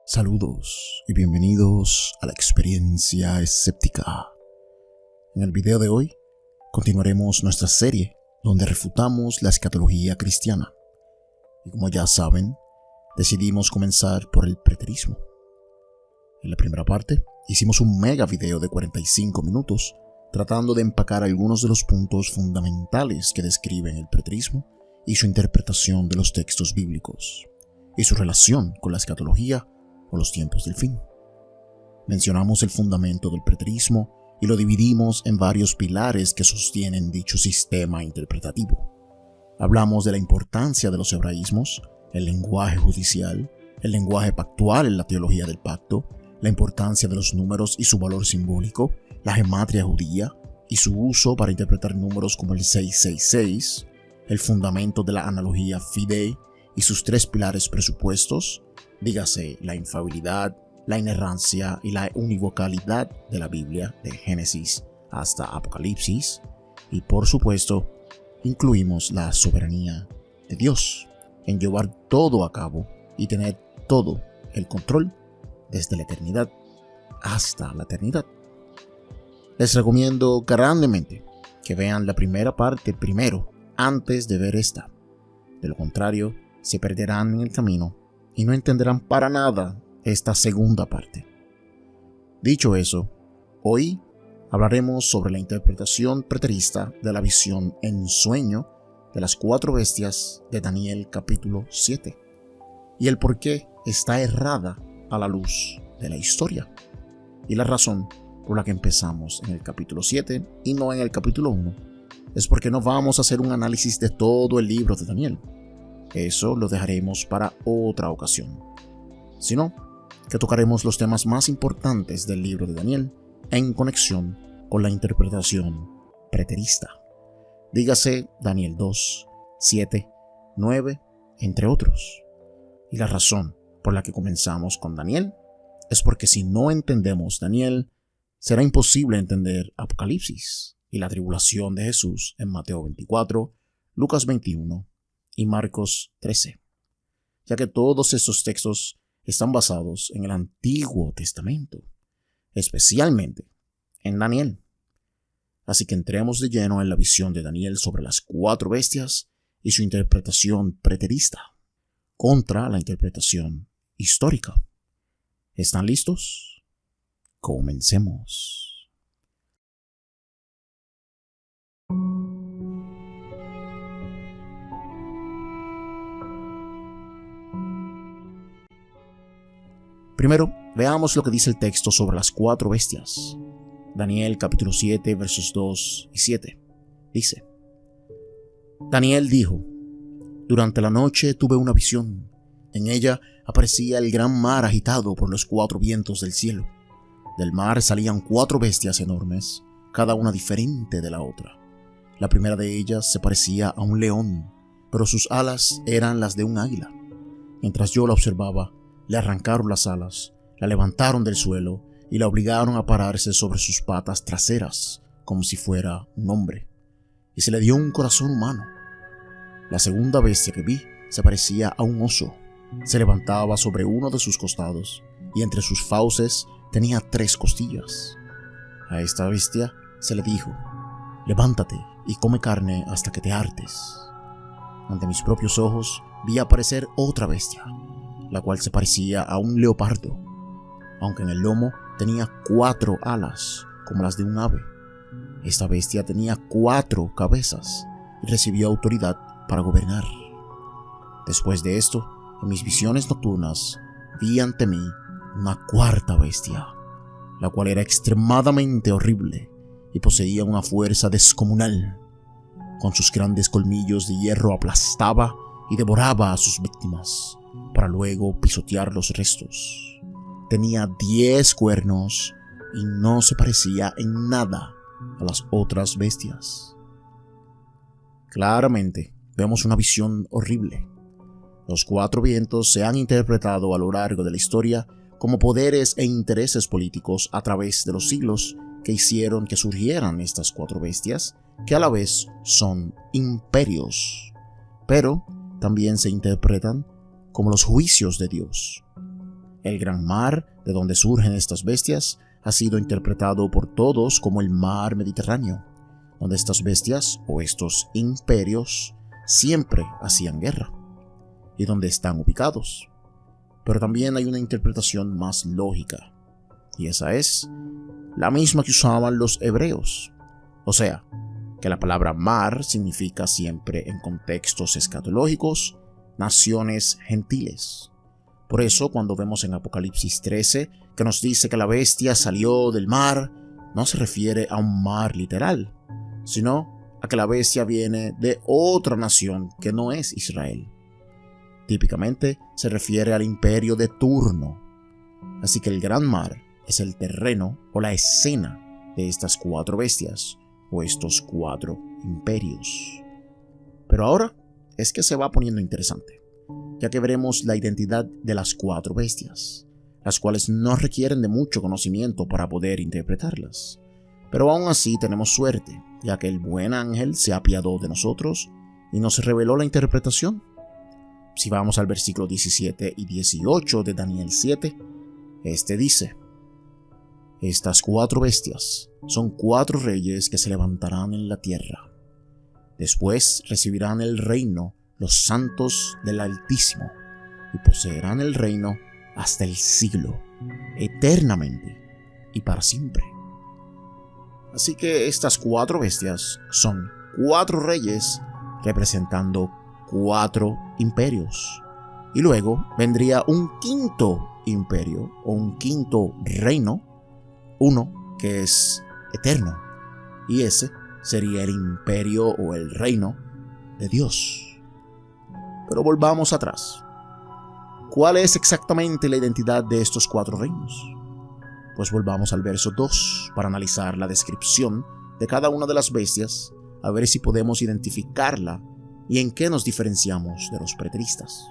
Saludos y bienvenidos a la experiencia escéptica. En el video de hoy continuaremos nuestra serie donde refutamos la escatología cristiana. Y como ya saben, decidimos comenzar por el preterismo. En la primera parte hicimos un mega video de 45 minutos tratando de empacar algunos de los puntos fundamentales que describen el preterismo y su interpretación de los textos bíblicos y su relación con la escatología o los tiempos del fin. Mencionamos el fundamento del preterismo y lo dividimos en varios pilares que sostienen dicho sistema interpretativo. Hablamos de la importancia de los hebraísmos, el lenguaje judicial, el lenguaje pactual en la teología del pacto, la importancia de los números y su valor simbólico, la gematria judía y su uso para interpretar números como el 666, el fundamento de la analogía fidei y sus tres pilares presupuestos, dígase la infalibilidad, la inerrancia y la univocalidad de la Biblia, de Génesis hasta Apocalipsis, y por supuesto, incluimos la soberanía de Dios en llevar todo a cabo y tener todo el control desde la eternidad hasta la eternidad. Les recomiendo grandemente que vean la primera parte primero antes de ver esta. De lo contrario, se perderán en el camino y no entenderán para nada esta segunda parte. Dicho eso, hoy hablaremos sobre la interpretación preterista de la visión en sueño de las 4 bestias de Daniel capítulo 7 y el por qué está errada a la luz de la historia y la razón por la que empezamos en el capítulo 7 y no en el capítulo 1 es porque no vamos a hacer un análisis de todo el libro de Daniel. Eso lo dejaremos para otra ocasión, sino que tocaremos los temas más importantes del libro de Daniel en conexión con la interpretación preterista. Dígase Daniel 2, 7, 9, entre otros. Y la razón por la que comenzamos con Daniel es porque si no entendemos Daniel, será imposible entender Apocalipsis y la tribulación de Jesús en Mateo 24, Lucas 21 y Marcos 13, ya que todos estos textos están basados en el Antiguo Testamento, especialmente en Daniel. Así que entremos de lleno en la visión de Daniel sobre las 4 bestias y su interpretación preterista contra la interpretación histórica. ¿Están listos? Comencemos. Primero, veamos lo que dice el texto sobre las 4 bestias. Daniel capítulo 7 versos 2 y 7. Dice: Daniel dijo: Durante la noche tuve una visión. En ella aparecía el gran mar agitado por los 4 vientos del cielo. Del mar salían 4 bestias enormes, cada una diferente de la otra. La primera de ellas se parecía a un león, pero sus alas eran las de un águila. Mientras yo la observaba, le arrancaron las alas, la levantaron del suelo y la obligaron a pararse sobre sus patas traseras, como si fuera un hombre, y se le dio un corazón humano. La segunda bestia que vi se parecía a un oso. Se levantaba sobre uno de sus costados, y entre sus fauces tenía 3 costillas. A esta bestia se le dijo: Levántate y come carne hasta que te hartes. Ante mis propios ojos vi aparecer otra bestia, la cual se parecía a un leopardo, aunque en el lomo tenía 4 alas, como las de un ave. Esta bestia tenía 4 cabezas y recibió autoridad para gobernar. Después de esto, en mis visiones nocturnas, vi ante mí una 4ª bestia, la cual era extremadamente horrible y poseía una fuerza descomunal. Con sus grandes colmillos de hierro aplastaba y devoraba a sus víctimas, para luego pisotear los restos. Tenía 10 cuernos y no se parecía en nada a las otras bestias. Claramente vemos una visión horrible. Los 4 vientos se han interpretado a lo largo de la historia como poderes e intereses políticos a través de los siglos que hicieron que surgieran estas 4 bestias, que a la vez son imperios, pero también se interpretan como los juicios de Dios. El gran mar, de donde surgen estas bestias, ha sido interpretado por todos como el mar Mediterráneo, donde estas bestias o estos imperios siempre hacían guerra y donde están ubicados. Pero también hay una interpretación más lógica, y esa es la misma que usaban los hebreos. O sea, que la palabra mar significa siempre en contextos escatológicos, naciones gentiles. Por eso, cuando vemos en Apocalipsis 13 que nos dice que la bestia salió del mar, no se refiere a un mar literal, sino a que la bestia viene de otra nación que no es Israel. Típicamente se refiere al imperio de turno. Así que el gran mar es el terreno o la escena de estas 4 bestias o estos 4 imperios. Pero ahora es que se va poniendo interesante, ya que veremos la identidad de las 4 bestias, las cuales no requieren de mucho conocimiento para poder interpretarlas. Pero aún así tenemos suerte, ya que el buen ángel se apiadó de nosotros y nos reveló la interpretación. Si vamos al versículo 17 y 18 de Daniel 7, este dice: Estas 4 bestias son 4 reyes que se levantarán en la tierra. Después recibirán el reino los santos del Altísimo y poseerán el reino hasta el siglo, eternamente y para siempre. Así que estas 4 bestias son 4 reyes representando 4 imperios. Y luego vendría un quinto imperio o un quinto reino, uno que es eterno, y ese sería el imperio o el reino de Dios. Pero volvamos atrás. ¿Cuál es exactamente la identidad de estos 4 reinos? Pues volvamos al verso 2 para analizar la descripción de cada una de las bestias, a ver si podemos identificarla y en qué nos diferenciamos de los preteristas.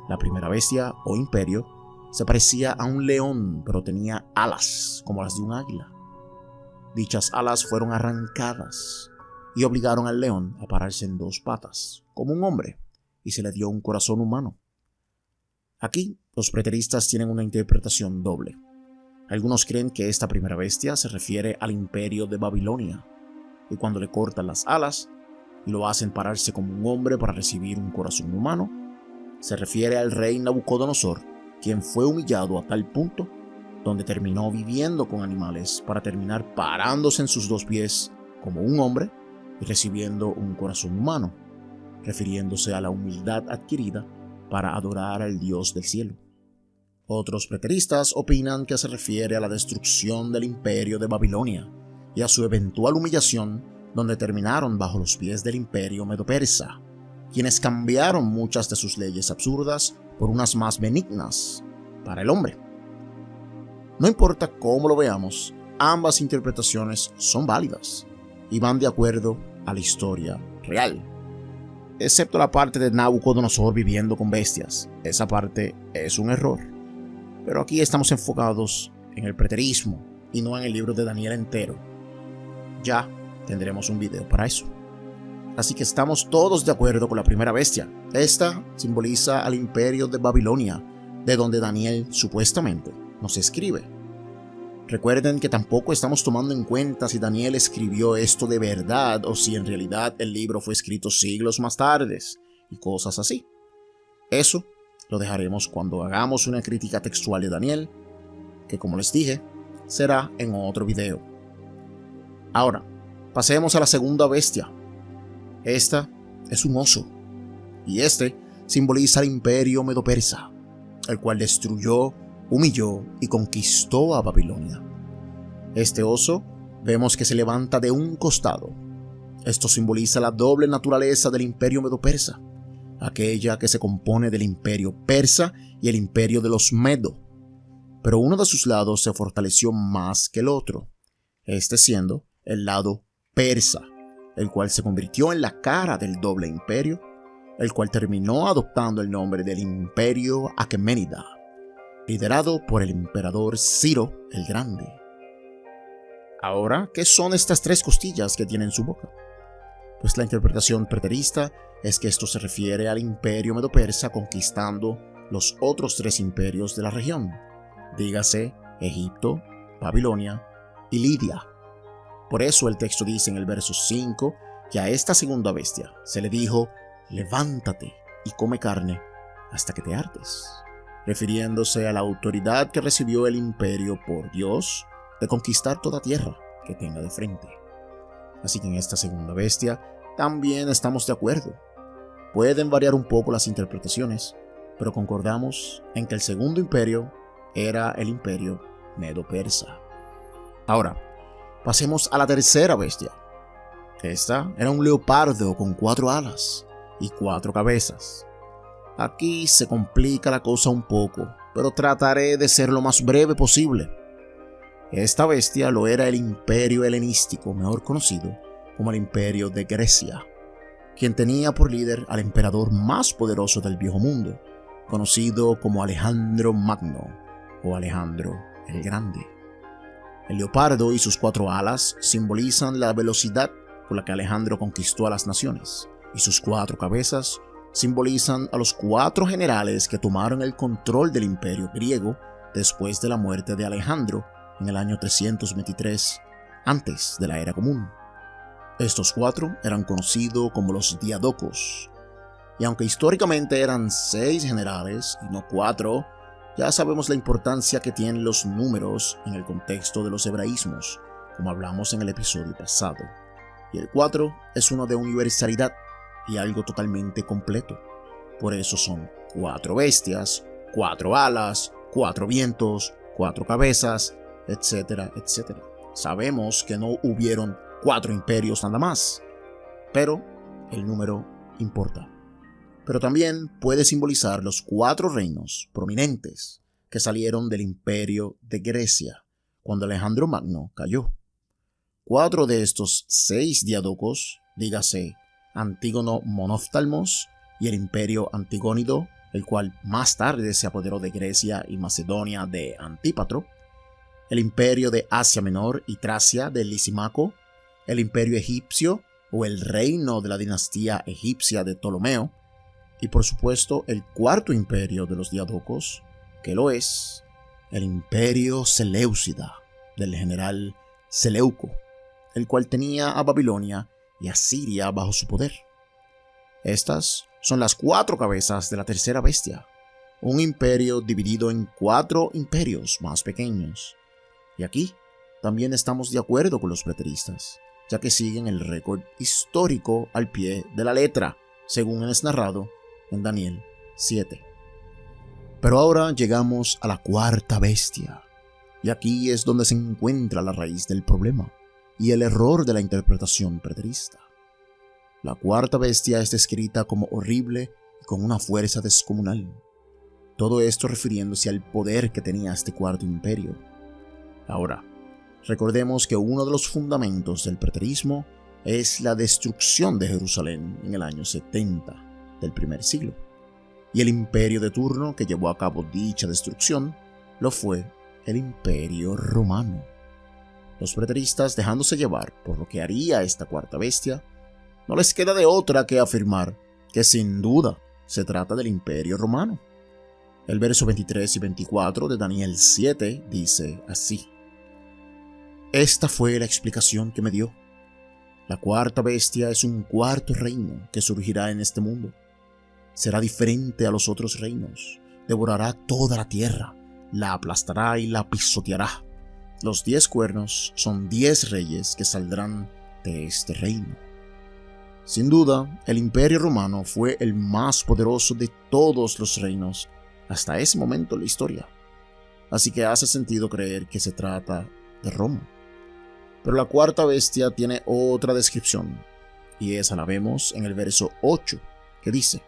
La primera bestia o imperio se parecía a un león, pero tenía alas como las de un águila. Dichas alas fueron arrancadas y obligaron al león a pararse en 2 patas, como un hombre, y se le dio un corazón humano. Aquí, los preteristas tienen una interpretación doble. Algunos creen que esta primera bestia se refiere al imperio de Babilonia, y cuando le cortan las alas y lo hacen pararse como un hombre para recibir un corazón humano, se refiere al rey Nabucodonosor, quien fue humillado a tal punto donde terminó viviendo con animales para terminar parándose en sus 2 pies como un hombre y recibiendo un corazón humano, refiriéndose a la humildad adquirida para adorar al Dios del cielo. Otros preteristas opinan que se refiere a la destrucción del imperio de Babilonia y a su eventual humillación, donde terminaron bajo los pies del imperio medo-persa, quienes cambiaron muchas de sus leyes absurdas por unas más benignas para el hombre. No importa cómo lo veamos, ambas interpretaciones son válidas y van de acuerdo a la historia real. Excepto la parte de Nabucodonosor viviendo con bestias. Esa parte es un error. Pero aquí estamos enfocados en el preterismo y no en el libro de Daniel entero. Ya tendremos un video para eso. Así que estamos todos de acuerdo con la primera bestia. Esta simboliza al imperio de Babilonia, de donde Daniel supuestamente nos escribe. Recuerden que tampoco estamos tomando en cuenta si Daniel escribió esto de verdad o si en realidad el libro fue escrito siglos más tarde y cosas así. Eso lo dejaremos cuando hagamos una crítica textual de Daniel, que como les dije, será en otro video. Ahora, pasemos a la segunda bestia. Esta es un oso, y este simboliza el imperio medo-persa, el cual destruyó, humilló y conquistó a Babilonia. Este oso vemos que se levanta de un costado. Esto simboliza la doble naturaleza del imperio medo-persa, aquella que se compone del imperio persa y el imperio de los Medo, pero uno de sus lados se fortaleció más que el otro, este siendo el lado persa, el cual se convirtió en la cara del doble imperio, el cual terminó adoptando el nombre del Imperio Aqueménida, liderado por el emperador Ciro el Grande. Ahora, ¿qué son estas 3 costillas que tiene en su boca? Pues la interpretación preterista es que esto se refiere al imperio medo-persa conquistando los otros 3 imperios de la región, dígase Egipto, Babilonia y Lidia. Por eso el texto dice en el verso 5 que a esta segunda bestia se le dijo: levántate y come carne hasta que te hartes, refiriéndose a la autoridad que recibió el imperio por Dios de conquistar toda tierra que tenga de frente. Así que en esta segunda bestia también estamos de acuerdo. Pueden variar un poco las interpretaciones, pero concordamos en que el segundo imperio era el imperio medo-persa. Ahora, pasemos a la tercera bestia. Esta era un leopardo con 4 alas y 4 cabezas. Aquí se complica la cosa un poco, pero trataré de ser lo más breve posible. Esta bestia lo era el imperio helenístico, mejor conocido como el imperio de Grecia, quien tenía por líder al emperador más poderoso del viejo mundo, conocido como Alejandro Magno o Alejandro el Grande. El leopardo y sus 4 alas simbolizan la velocidad con la que Alejandro conquistó a las naciones, y sus 4 cabezas simbolizan a los 4 generales que tomaron el control del imperio griego después de la muerte de Alejandro en el año 323 antes de la Era Común. Estos 4 eran conocidos como los diadocos, y aunque históricamente eran 6 generales y no 4, ya sabemos la importancia que tienen los números en el contexto de los hebraísmos, como hablamos en el episodio pasado. Y el 4 es uno de universalidad y algo totalmente completo. Por eso son 4 bestias, 4 alas, 4 vientos, 4 cabezas, etcétera, etcétera. Sabemos que no hubieron 4 imperios nada más, pero el número importa. Pero también puede simbolizar los 4 reinos prominentes que salieron del imperio de Grecia cuando Alejandro Magno cayó. 4 de estos 6 diadocos, dígase Antígono Monóftalmos y el imperio Antigónido, el cual más tarde se apoderó de Grecia y Macedonia de Antípatro, el imperio de Asia Menor y Tracia de Lisímaco, el imperio egipcio o el reino de la dinastía egipcia de Ptolomeo, y por supuesto el 4º imperio de los diadocos, que lo es el imperio Seleucida del general Seleuco, el cual tenía a Babilonia y a Siria bajo su poder. Estas son las 4 cabezas de la tercera bestia, un imperio dividido en 4 imperios más pequeños. Y aquí también estamos de acuerdo con los preteristas, ya que siguen el récord histórico al pie de la letra, según es narrado en Daniel 7. Pero ahora llegamos a la 4ª bestia, y aquí es donde se encuentra la raíz del problema y el error de la interpretación preterista. La 4ª bestia es descrita como horrible y con una fuerza descomunal. Todo esto refiriéndose al poder que tenía este 4º imperio. Ahora, recordemos que uno de los fundamentos del preterismo es la destrucción de Jerusalén en el año 70 del primer siglo, y el imperio de turno que llevó a cabo dicha destrucción lo fue el Imperio Romano. Los preteristas, dejándose llevar por lo que haría esta 4ª bestia, no les queda de otra que afirmar que sin duda se trata del Imperio Romano. El verso 23 y 24 de Daniel 7 dice así: Esta fue la explicación que me dio. La 4ª bestia es un 4º reino que surgirá en este mundo. Será diferente a los otros reinos, devorará toda la tierra, la aplastará y la pisoteará. Los 10 cuernos son 10 reyes que saldrán de este reino. Sin duda, el Imperio Romano fue el más poderoso de todos los reinos hasta ese momento en la historia. Así que hace sentido creer que se trata de Roma. Pero la 4ª bestia tiene otra descripción, y esa la vemos en el verso 8, que dice: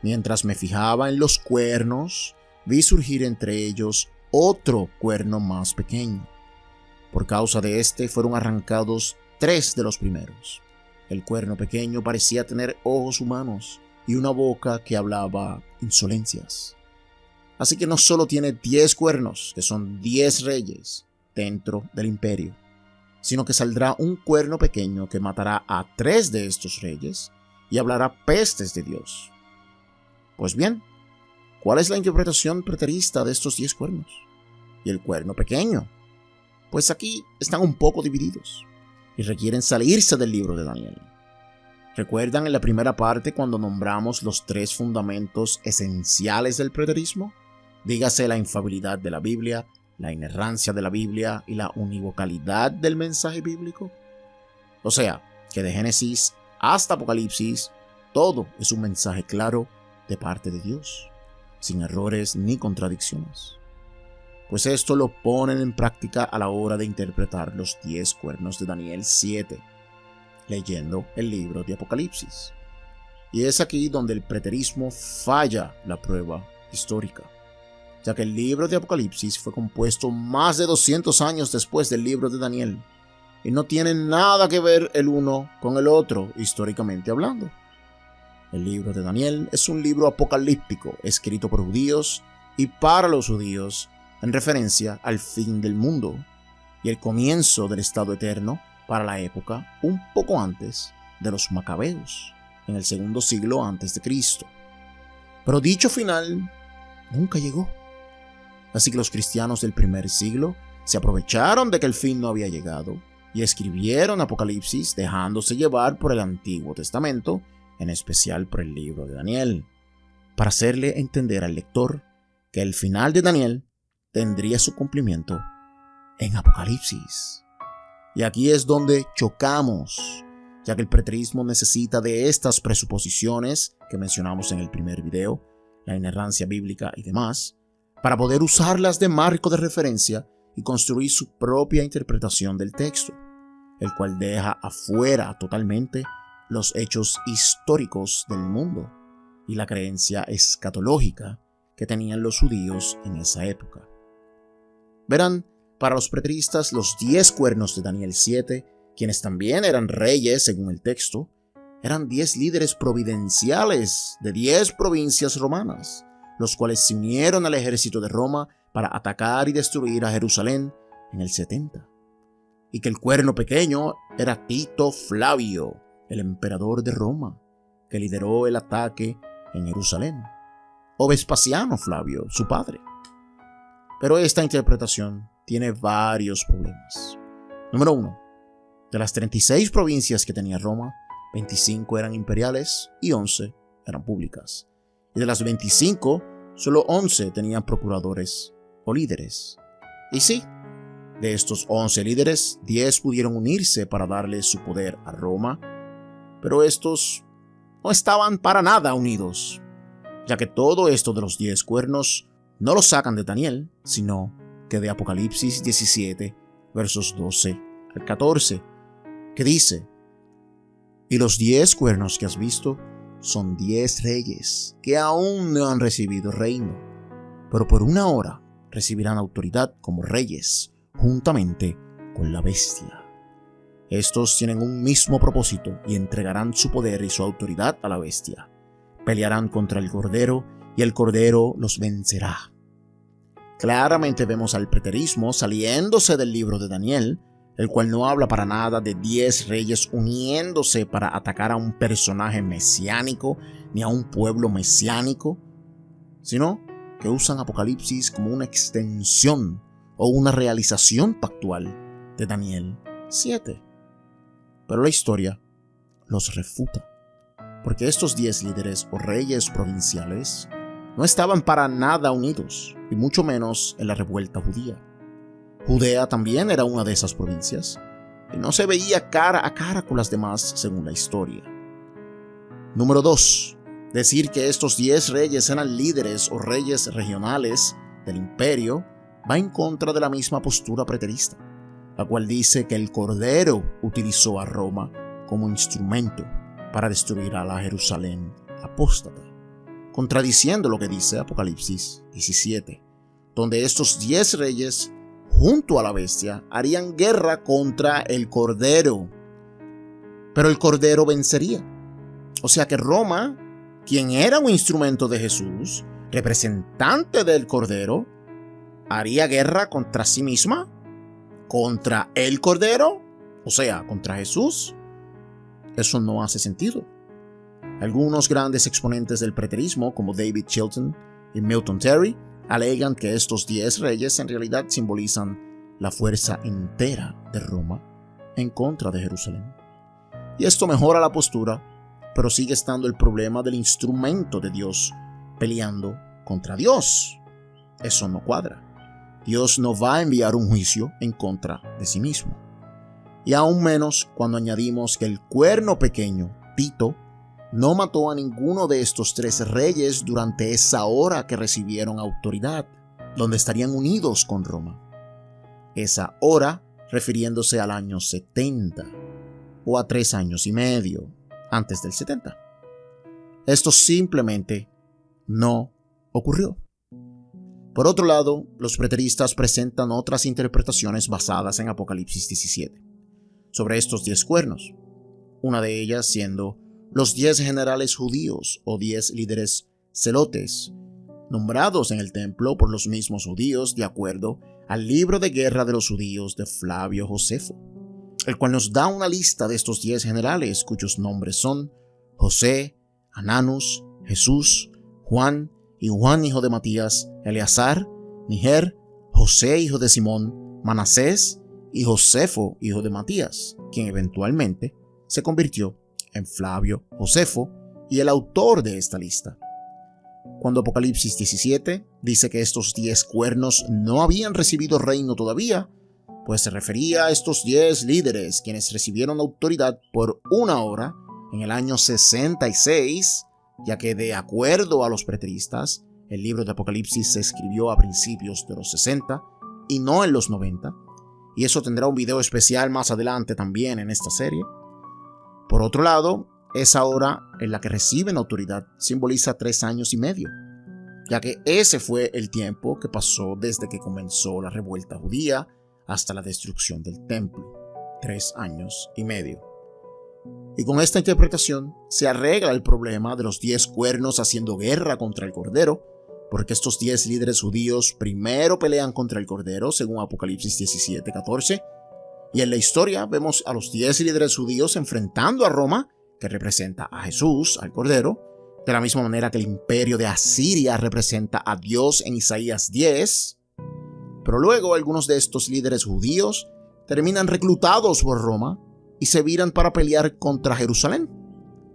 Mientras me fijaba en los cuernos, vi surgir entre ellos otro cuerno más pequeño. Por causa de este fueron arrancados 3 de los primeros. El cuerno pequeño parecía tener ojos humanos y una boca que hablaba insolencias. Así que no solo tiene 10 cuernos, que son 10 reyes dentro del imperio, sino que saldrá un cuerno pequeño que matará a 3 de estos reyes y hablará pestes de Dios. Pues bien, ¿cuál es la interpretación preterista de estos 10 cuernos? ¿Y el cuerno pequeño? Pues aquí están un poco divididos y requieren salirse del libro de Daniel. ¿Recuerdan en la primera parte cuando nombramos los 3 fundamentos esenciales del preterismo? Dígase la infalibilidad de la Biblia, la inerrancia de la Biblia y la univocalidad del mensaje bíblico. O sea, que de Génesis hasta Apocalipsis, todo es un mensaje claro de parte de Dios, sin errores ni contradicciones. Pues esto lo ponen en práctica a la hora de interpretar los 10 cuernos de Daniel 7, leyendo el libro de Apocalipsis. Y es aquí donde el preterismo falla la prueba histórica, ya que el libro de Apocalipsis fue compuesto más de 200 años después del libro de Daniel, y no tiene nada que ver el uno con el otro históricamente hablando. El libro de Daniel es un libro apocalíptico escrito por judíos y para los judíos, en referencia al fin del mundo y el comienzo del estado eterno para la época un poco antes de los macabeos, en el segundo siglo antes de Cristo. Pero dicho final nunca llegó. Así que los cristianos del primer siglo se aprovecharon de que el fin no había llegado y escribieron Apocalipsis dejándose llevar por el Antiguo Testamento, en especial por el libro de Daniel, para hacerle entender al lector que el final de Daniel tendría su cumplimiento en Apocalipsis. Y aquí es donde chocamos, ya que el preterismo necesita de estas presuposiciones que mencionamos en el primer video, la inerrancia bíblica y demás, para poder usarlas de marco de referencia y construir su propia interpretación del texto, el cual deja afuera totalmente los hechos históricos del mundo y la creencia escatológica que tenían los judíos en esa época. Verán, para los preteristas, los 10 cuernos de Daniel 7, quienes también eran reyes según el texto, eran 10 líderes providenciales de 10 provincias romanas, los cuales se unieron al ejército de Roma para atacar y destruir a Jerusalén en el 70. Y que el cuerno pequeño era Tito Flavio, el emperador de Roma, que lideró el ataque en Jerusalén, o Vespasiano Flavio, su padre. Pero esta interpretación tiene varios problemas. Número 1. De las 36 provincias que tenía Roma, 25 eran imperiales y 11 eran públicas. Y de las 25, solo 11 tenían procuradores o líderes. Y sí, de estos 11 líderes, 10 pudieron unirse para darle su poder a Roma, pero estos no estaban para nada unidos, ya que todo esto de los 10 cuernos no lo sacan de Daniel, sino que de Apocalipsis 17, versos 12 al 14, que dice: y los 10 cuernos que has visto son 10 reyes que aún no han recibido reino, pero por una hora recibirán autoridad como reyes, juntamente con la bestia. Estos tienen un mismo propósito y entregarán su poder y su autoridad a la bestia. Pelearán contra el Cordero y el Cordero los vencerá. Claramente vemos al preterismo saliéndose del libro de Daniel, el cual no habla para nada de 10 reyes uniéndose para atacar a un personaje mesiánico ni a un pueblo mesiánico, sino que usan Apocalipsis como una extensión o una realización pactual de Daniel 7. Pero la historia los refuta, porque estos 10 líderes o reyes provinciales no estaban para nada unidos, y mucho menos en la revuelta judía. Judea también era una de esas provincias, y no se veía cara a cara con las demás según la historia. Número 2. Decir que estos 10 reyes eran líderes o reyes regionales del imperio va en contra de la misma postura preterista, la cual dice que el Cordero utilizó a Roma como instrumento para destruir a la Jerusalén apóstata, contradiciendo lo que dice Apocalipsis 17, donde estos 10 reyes, junto a la bestia, harían guerra contra el Cordero. Pero el Cordero vencería. O sea que Roma, quien era un instrumento de Jesús, representante del Cordero, haría guerra contra sí misma, contra el Cordero, o sea, contra Jesús. Eso no hace sentido. Algunos grandes exponentes del preterismo, como David Chilton y Milton Terry alegan que estos 10 reyes en realidad simbolizan la fuerza entera de Roma en contra de Jerusalén. Y esto mejora la postura, pero sigue estando el problema del instrumento de Dios peleando contra Dios. Eso no cuadra. Dios no va a enviar un juicio en contra de sí mismo. Y aún menos cuando añadimos que el cuerno pequeño, Tito, no mató a ninguno de estos 3 reyes durante esa hora que recibieron autoridad, donde estarían unidos con Roma. Esa hora refiriéndose al año 70, o a 3 años y medio antes del 70. Esto simplemente no ocurrió. Por otro lado, los preteristas presentan otras interpretaciones basadas en Apocalipsis 17, sobre estos 10 cuernos, una de ellas siendo los 10 generales judíos o 10 líderes celotes, nombrados en el templo por los mismos judíos de acuerdo al libro de guerra de los judíos de Flavio Josefo, el cual nos da una lista de estos 10 generales cuyos nombres son José, Ananus, Jesús, Juan, y Juan hijo de Matías, Eleazar, Niger, José hijo de Simón, Manasés y Josefo hijo de Matías, quien eventualmente se convirtió en Flavio Josefo y el autor de esta lista. Cuando Apocalipsis 17 dice que estos 10 cuernos no habían recibido reino todavía, pues se refería a estos 10 líderes quienes recibieron autoridad por una hora en el año 66, ya que de acuerdo a los preteristas, el libro de Apocalipsis se escribió a principios de los 60 y no en los 90, y eso tendrá un video especial más adelante también en esta serie. Por otro lado, esa hora en la que reciben autoridad simboliza 3 años y medio, ya que ese fue el tiempo que pasó desde que comenzó la revuelta judía hasta la destrucción del templo, 3 años y medio. Y con esta interpretación se arregla el problema de los 10 cuernos haciendo guerra contra el Cordero, porque estos 10 líderes judíos primero pelean contra el Cordero, según Apocalipsis 17:14, y en la historia vemos a los 10 líderes judíos enfrentando a Roma, que representa a Jesús, al Cordero, de la misma manera que el imperio de Asiria representa a Dios en Isaías 10. Pero luego algunos de estos líderes judíos terminan reclutados por Roma y se viran para pelear contra Jerusalén,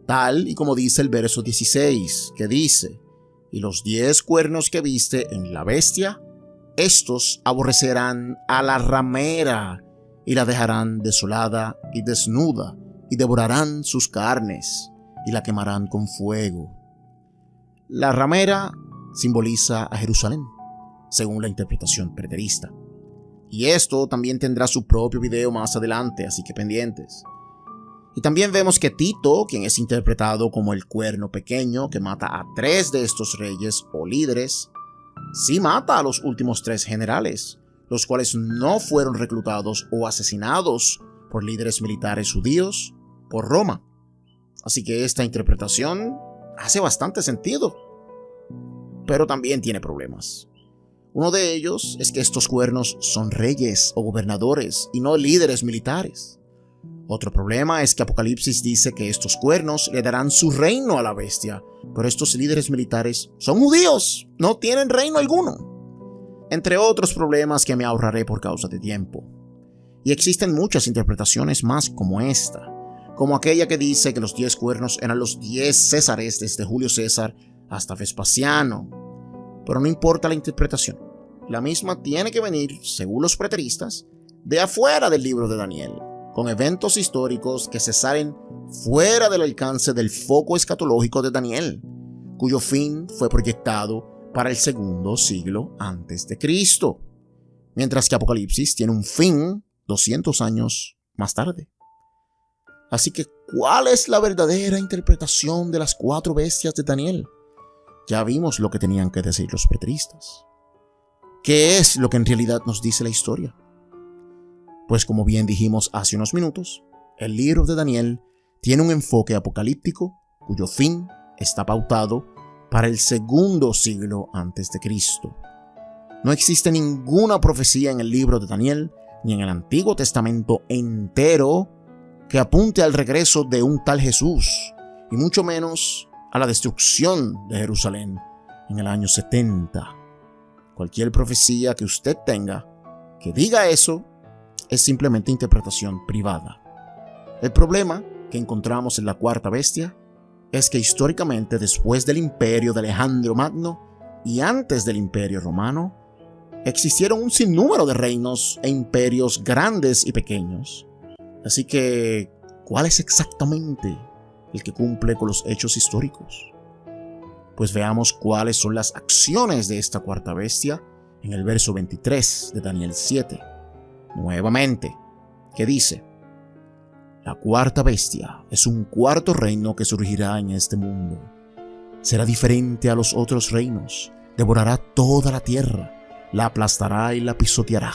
tal y como dice el verso 16, que dice: y los 10 cuernos que viste en la bestia, estos aborrecerán a la ramera y la dejarán desolada y desnuda, y devorarán sus carnes y la quemarán con fuego. La ramera simboliza a Jerusalén, según la interpretación preterista. Y esto también tendrá su propio video más adelante, así que pendientes. Y también vemos que Tito, quien es interpretado como el cuerno pequeño que mata a 3 de estos reyes o líderes, sí mata a los últimos 3 generales, los cuales no fueron reclutados o asesinados por líderes militares judíos por Roma. Así que esta interpretación hace bastante sentido, pero también tiene problemas. Uno de ellos es que estos cuernos son reyes o gobernadores y no líderes militares. Otro problema es que Apocalipsis dice que estos cuernos le darán su reino a la bestia, pero estos líderes militares son judíos, no tienen reino alguno. Entre otros problemas que me ahorraré por causa de tiempo. Y existen muchas interpretaciones más como esta, como aquella que dice que los 10 cuernos eran los 10 Césares desde Julio César hasta Vespasiano. Pero no importa la interpretación, la misma tiene que venir, según los preteristas, de afuera del libro de Daniel, con eventos históricos que se salen fuera del alcance del foco escatológico de Daniel, cuyo fin fue proyectado para el 2º siglo antes de Cristo, mientras que Apocalipsis tiene un fin 200 años más tarde. Así que, ¿cuál es la verdadera interpretación de las 4 bestias de Daniel? Ya vimos lo que tenían que decir los preteristas. ¿Qué es lo que en realidad nos dice la historia? Pues como bien dijimos hace unos minutos, el libro de Daniel tiene un enfoque apocalíptico cuyo fin está pautado para el 2º siglo antes de Cristo. No existe ninguna profecía en el libro de Daniel ni en el Antiguo Testamento entero que apunte al regreso de un tal Jesús, y mucho menos a la destrucción de Jerusalén en el año 70. Cualquier profecía que usted tenga que diga eso es simplemente interpretación privada. El problema que encontramos en la cuarta bestia es que históricamente, después del imperio de Alejandro Magno y antes del imperio romano, existieron un sinnúmero de reinos e imperios grandes y pequeños. Así que, ¿cuál es exactamente el que cumple con los hechos históricos? Pues veamos cuáles son las acciones de esta cuarta bestia en el verso 23 de Daniel 7. Nuevamente, que dice: la cuarta bestia es un cuarto reino que surgirá en este mundo. Será diferente a los otros reinos, devorará toda la tierra, la aplastará y la pisoteará.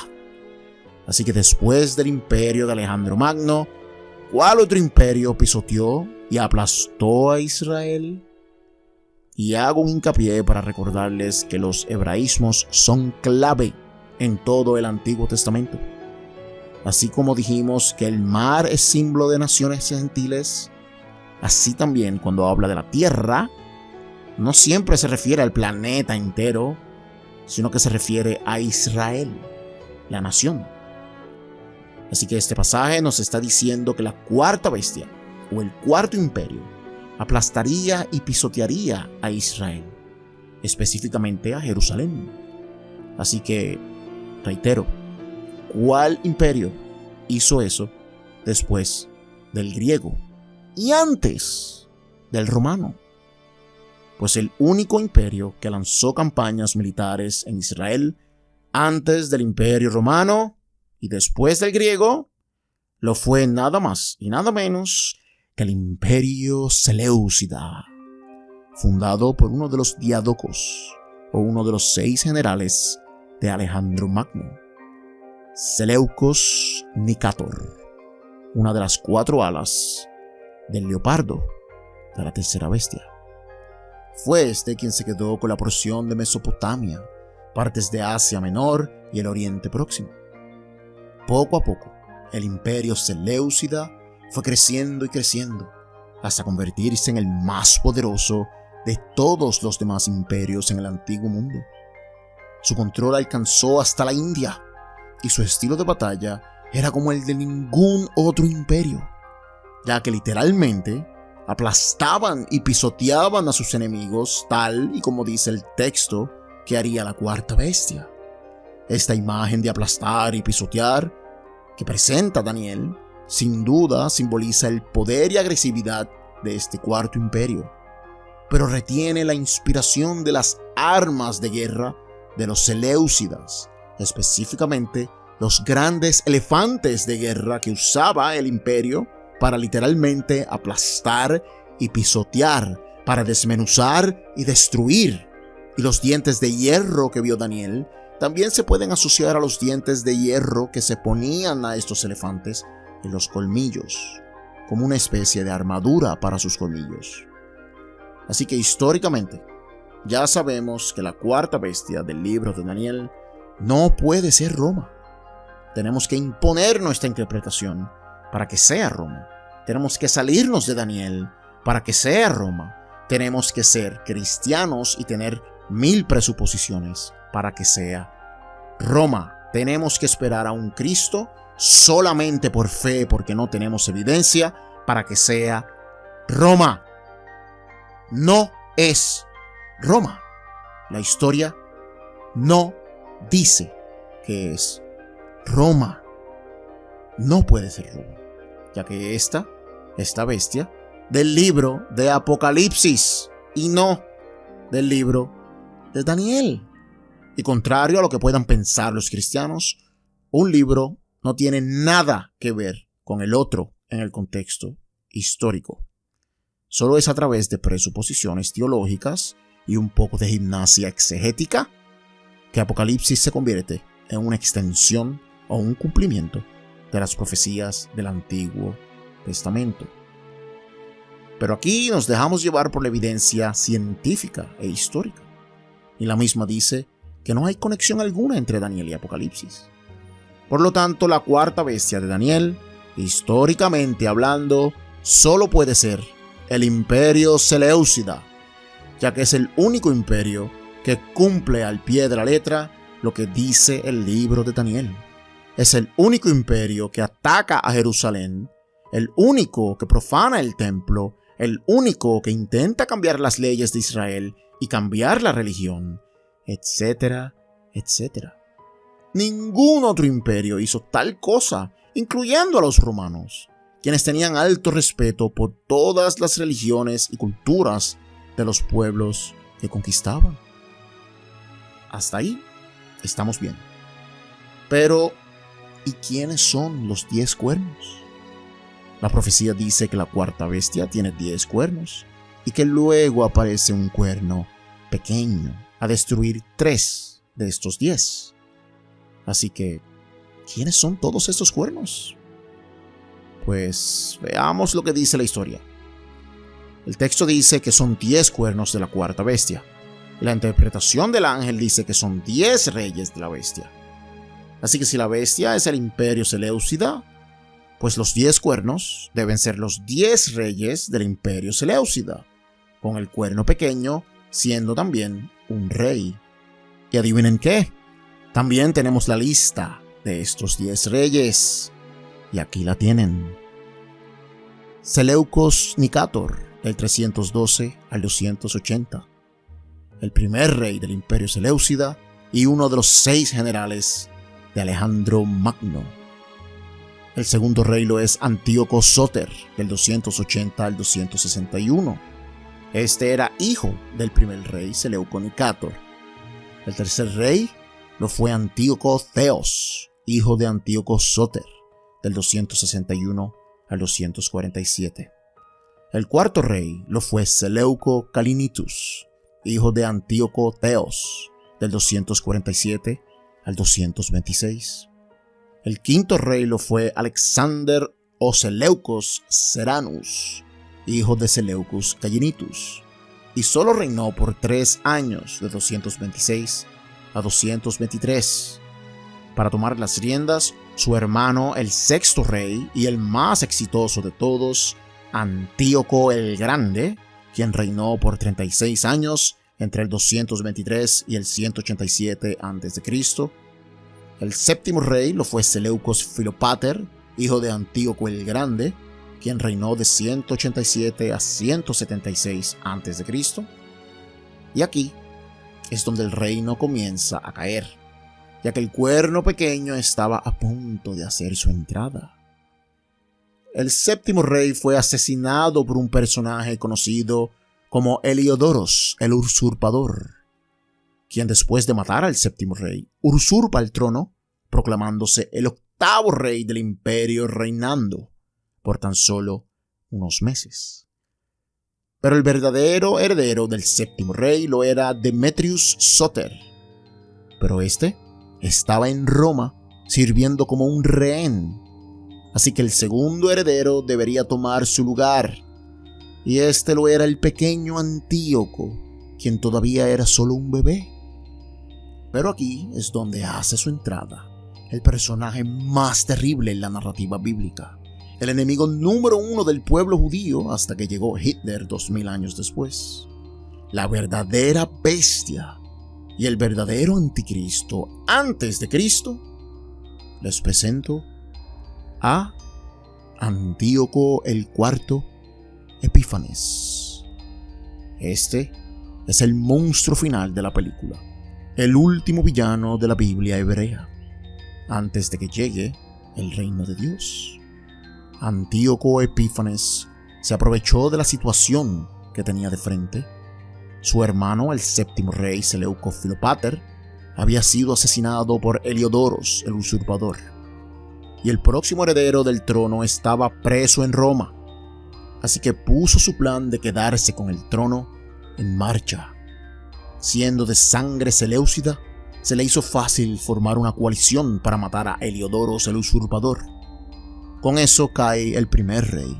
Así que después del imperio de Alejandro Magno, ¿cuál otro imperio pisoteó y aplastó a Israel? Y hago un hincapié para recordarles que los hebraísmos son clave en todo el Antiguo Testamento. Así como dijimos que el mar es símbolo de naciones gentiles, así también cuando habla de la tierra, no siempre se refiere al planeta entero, sino que se refiere a Israel, la nación. Así que este pasaje nos está diciendo que la cuarta bestia, o el cuarto imperio, aplastaría y pisotearía a Israel, específicamente a Jerusalén. Así que, reitero, ¿cuál imperio hizo eso después del griego y antes del romano? Pues el único imperio que lanzó campañas militares en Israel antes del imperio romano y después del griego lo fue nada más y nada menos que el imperio Seleucida, fundado por uno de los diádocos o uno de los 6 generales de Alejandro Magno, Seleucos Nicator, una de las 4 alas del leopardo de la tercera bestia. Fue este quien se quedó con la porción de Mesopotamia, partes de Asia Menor y el Oriente Próximo. Poco a poco, el imperio Seleucida fue creciendo y creciendo, hasta convertirse en el más poderoso de todos los demás imperios en el antiguo mundo. Su control alcanzó hasta la India, y su estilo de batalla era como el de ningún otro imperio, ya que literalmente aplastaban y pisoteaban a sus enemigos, tal y como dice el texto que haría la cuarta bestia. Esta imagen de aplastar y pisotear que presenta Daniel, sin duda simboliza el poder y agresividad de este cuarto imperio, pero retiene la inspiración de las armas de guerra de los seleucidas, específicamente los grandes elefantes de guerra que usaba el imperio para literalmente aplastar y pisotear, para desmenuzar y destruir. Y los dientes de hierro que vio Daniel también se pueden asociar a los dientes de hierro que se ponían a estos elefantes en los colmillos, como una especie de armadura para sus colmillos. Así que históricamente, ya sabemos que la cuarta bestia del libro de Daniel no puede ser Roma. Tenemos que imponer nuestra interpretación para que sea Roma. Tenemos que salirnos de Daniel para que sea Roma. Tenemos que ser cristianos y tener 1000 presuposiciones para que sea Roma. Tenemos que esperar a un Cristo solamente por fe, porque no tenemos evidencia, para que sea Roma. No es Roma. La historia no dice que es Roma. No puede ser Roma, ya que esta bestia del libro de Apocalipsis y no del libro de Daniel. Y contrario a lo que puedan pensar los cristianos, un libro no tiene nada que ver con el otro en el contexto histórico. Solo es a través de presuposiciones teológicas y un poco de gimnasia exegética que Apocalipsis se convierte en una extensión o un cumplimiento de las profecías del Antiguo Testamento. Pero aquí nos dejamos llevar por la evidencia científica e histórica, y la misma dice que no hay conexión alguna entre Daniel y Apocalipsis. Por lo tanto, la cuarta bestia de Daniel, históricamente hablando, solo puede ser el imperio Seleucida, ya que es el único imperio que cumple al pie de la letra lo que dice el libro de Daniel. Es el único imperio que ataca a Jerusalén, el único que profana el templo, el único que intenta cambiar las leyes de Israel y cambiar la religión, etcétera, etcétera. Ningún otro imperio hizo tal cosa, incluyendo a los romanos, quienes tenían alto respeto por todas las religiones y culturas de los pueblos que conquistaban. Hasta ahí estamos bien. Pero, ¿y quiénes son los 10 cuernos? La profecía dice que la cuarta bestia tiene 10 cuernos y que luego aparece un cuerno pequeño a destruir 3 de estos 10. Así que, ¿quiénes son todos estos cuernos? Pues veamos lo que dice la historia. El texto dice que son 10 cuernos de la cuarta bestia. Y la interpretación del ángel dice que son 10 reyes de la bestia. Así que si la bestia es el imperio Seleucida, pues los 10 cuernos deben ser los 10 reyes del imperio Seleucida, con el cuerno pequeño siendo también un rey. ¿Y adivinen qué? También tenemos la lista de estos 10 reyes. Y aquí la tienen. Seleucos Nicator, del 312 al 280. El primer rey del imperio Seleucida y uno de los 6 generales de Alejandro Magno. El segundo rey lo es Antíoco Sóter, del 280 al 261. Este era hijo del primer rey Seleuco Nicator. El tercer rey lo fue Antíoco Theos, hijo de Antíoco Sóter, del 261 al 247. El cuarto rey lo fue Seleuco Calinitus, hijo de Antíoco Theos, del 247 al 226. El quinto rey lo fue Alexander o Seleucos Serranus, hijo de Seleucus Calinitus, y solo reinó por 3 años, de 226 a 223. Para tomar las riendas, su hermano, el sexto rey y el más exitoso de todos, Antíoco el Grande, quien reinó por 36 años entre el 223 y el 187 a.C. El séptimo rey lo fue Seleucos Filopater, hijo de Antíoco el Grande, quien reinó de 187 a 176 a.C. Y aquí es donde el reino comienza a caer, ya que el cuerno pequeño estaba a punto de hacer su entrada. El séptimo rey fue asesinado por un personaje conocido como Heliodoros, el usurpador, quien después de matar al séptimo rey, usurpa el trono, proclamándose el octavo rey del imperio, reinando por tan solo unos meses. Pero el verdadero heredero del séptimo rey lo era Demetrius Soter, pero este estaba en Roma sirviendo como un rehén, así que el segundo heredero debería tomar su lugar, y este lo era el pequeño Antíoco, quien todavía era solo un bebé. Pero aquí es donde hace su entrada el personaje más terrible en la narrativa bíblica, el enemigo número 1 del pueblo judío hasta que llegó Hitler 2000 años después, la verdadera bestia y el verdadero anticristo antes de Cristo. Les presento a Antíoco el IV Epífanes. Este es el monstruo final de la película, el último villano de la Biblia hebrea, antes de que llegue el reino de Dios. Antíoco Epífanes se aprovechó de la situación que tenía de frente. Su hermano, el séptimo rey Seleuco Filopater, había sido asesinado por Heliodoros, el usurpador, y el próximo heredero del trono estaba preso en Roma. Así que puso su plan de quedarse con el trono en marcha. Siendo de sangre seleucida, se le hizo fácil formar una coalición para matar a Heliodoros el usurpador. Con eso cae el primer rey.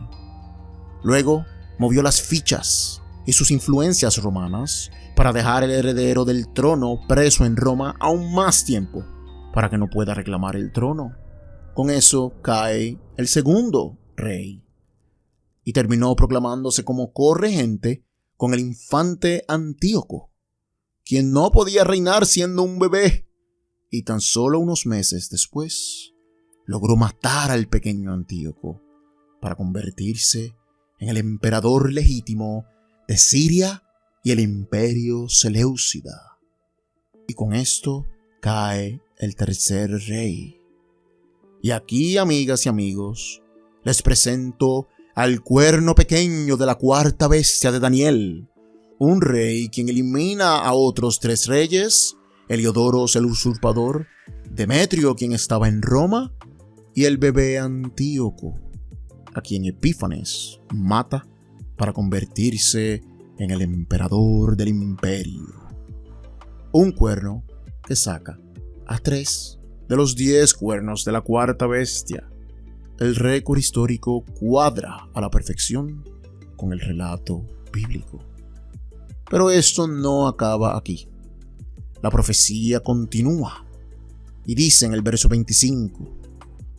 Luego movió las fichas y sus influencias romanas para dejar el heredero del trono preso en Roma aún más tiempo, para que no pueda reclamar el trono. Con eso cae el segundo rey, y terminó proclamándose como corregente con el infante Antíoco, quien no podía reinar siendo un bebé, y tan solo unos meses después logró matar al pequeño Antíoco para convertirse en el emperador legítimo de Siria y el imperio Seleucida. Y con esto cae el tercer rey. Y aquí, amigas y amigos, les presento al cuerno pequeño de la cuarta bestia de Daniel, un rey quien elimina a otros 3 reyes, Heliodoros el usurpador, Demetrio quien estaba en Roma, y el bebé Antíoco, a quien Epífanes mata para convertirse en el emperador del imperio. Un cuerno que saca a 3 de los 10 cuernos de la cuarta bestia. El récord histórico cuadra a la perfección con el relato bíblico. Pero esto no acaba aquí. La profecía continúa y dice en el verso 25: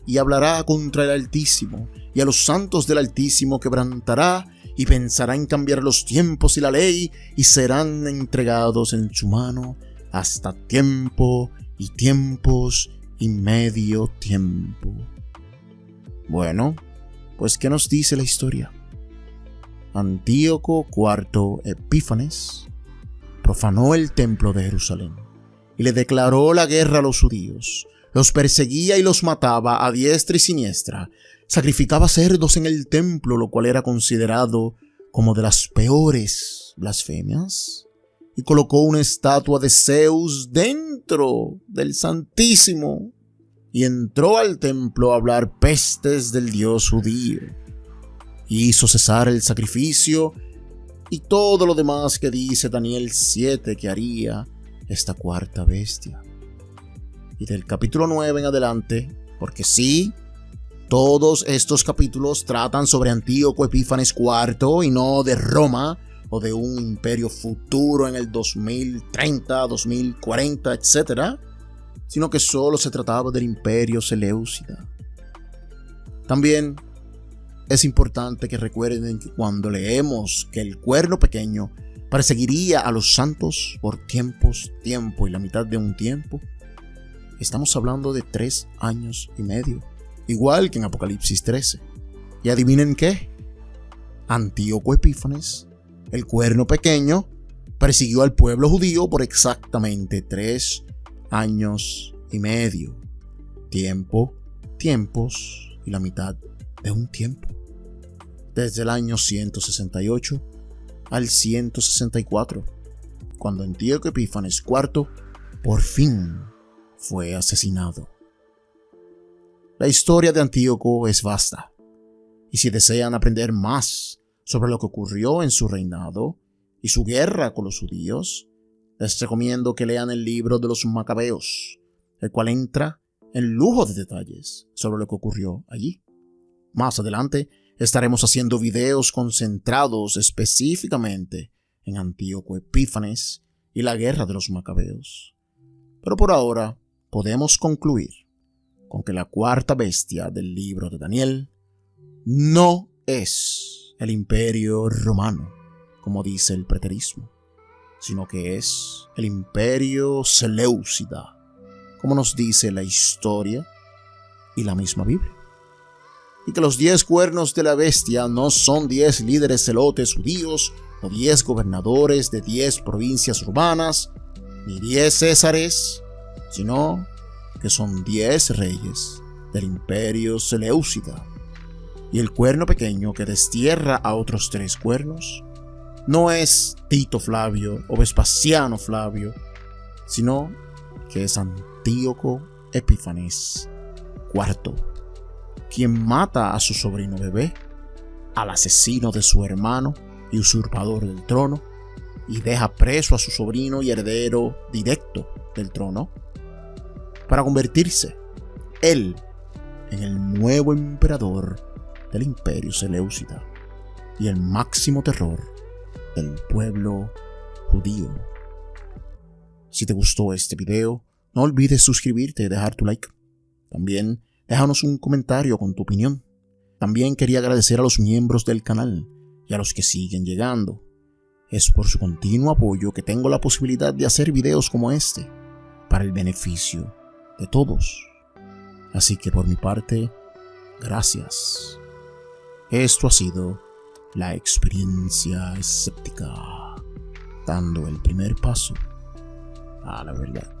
y hablará contra el Altísimo, y a los santos del Altísimo quebrantará, y pensará en cambiar los tiempos y la ley, y serán entregados en su mano hasta tiempo y tiempos y medio tiempo. Bueno, pues ¿qué nos dice la historia? Antíoco IV Epífanes profanó el templo de Jerusalén y le declaró la guerra a los judíos. Los perseguía y los mataba a diestra y siniestra. Sacrificaba cerdos en el templo, lo cual era considerado como de las peores blasfemias. Y colocó una estatua de Zeus dentro del Santísimo. Y entró al templo a hablar pestes del Dios judío. Y hizo cesar el sacrificio y todo lo demás que dice Daniel 7 que haría esta cuarta bestia. Y del capítulo 9 en adelante, porque sí, todos estos capítulos tratan sobre Antíoco Epífanes IV y no de Roma o de un imperio futuro en el 2030, 2040, etc., sino que solo se trataba del imperio Seleucida. También es importante que recuerden que cuando leemos que el cuerno pequeño perseguiría a los santos por tiempo y la mitad de un tiempo, estamos hablando de 3 años y medio, igual que en Apocalipsis 13. ¿Y adivinen qué? Antíoco Epífanes, el cuerno pequeño, persiguió al pueblo judío por exactamente 3 años y medio. Tiempo, tiempos y la mitad de un tiempo. Desde el año 168 al 164, cuando Antíoco Epífanes IV por fin fue asesinado. La historia de Antíoco es vasta, y si desean aprender más sobre lo que ocurrió en su reinado y su guerra con los judíos, les recomiendo que lean el libro de los Macabeos, el cual entra en lujo de detalles sobre lo que ocurrió allí. Más adelante estaremos haciendo videos concentrados específicamente en Antíoco Epífanes y la guerra de los Macabeos. Pero por ahora podemos concluir con que la cuarta bestia del libro de Daniel no es el imperio romano, como dice el preterismo, sino que es el imperio Seleucida, como nos dice la historia y la misma Biblia. Y que los 10 cuernos de la bestia no son 10 líderes celotes judíos o 10 gobernadores de 10 provincias urbanas, ni 10 césares, sino que son 10 reyes del imperio Seleucida. Y el cuerno pequeño que destierra a otros 3 cuernos no es Tito Flavio o Vespasiano Flavio, sino que es Antíoco Epífanes IV, quien mata a su sobrino bebé, al asesino de su hermano y usurpador del trono, y deja preso a su sobrino y heredero directo del trono, para convertirse él en el nuevo emperador del imperio Seleucida y el máximo terror del pueblo judío. Si te gustó este video, no olvides suscribirte y dejar tu like. También déjanos un comentario con tu opinión. También quería agradecer a los miembros del canal y a los que siguen llegando. Es por su continuo apoyo que tengo la posibilidad de hacer videos como este, para el beneficio de todos. Así que por mi parte, gracias. Esto ha sido la experiencia escéptica, dando el primer paso a la verdad.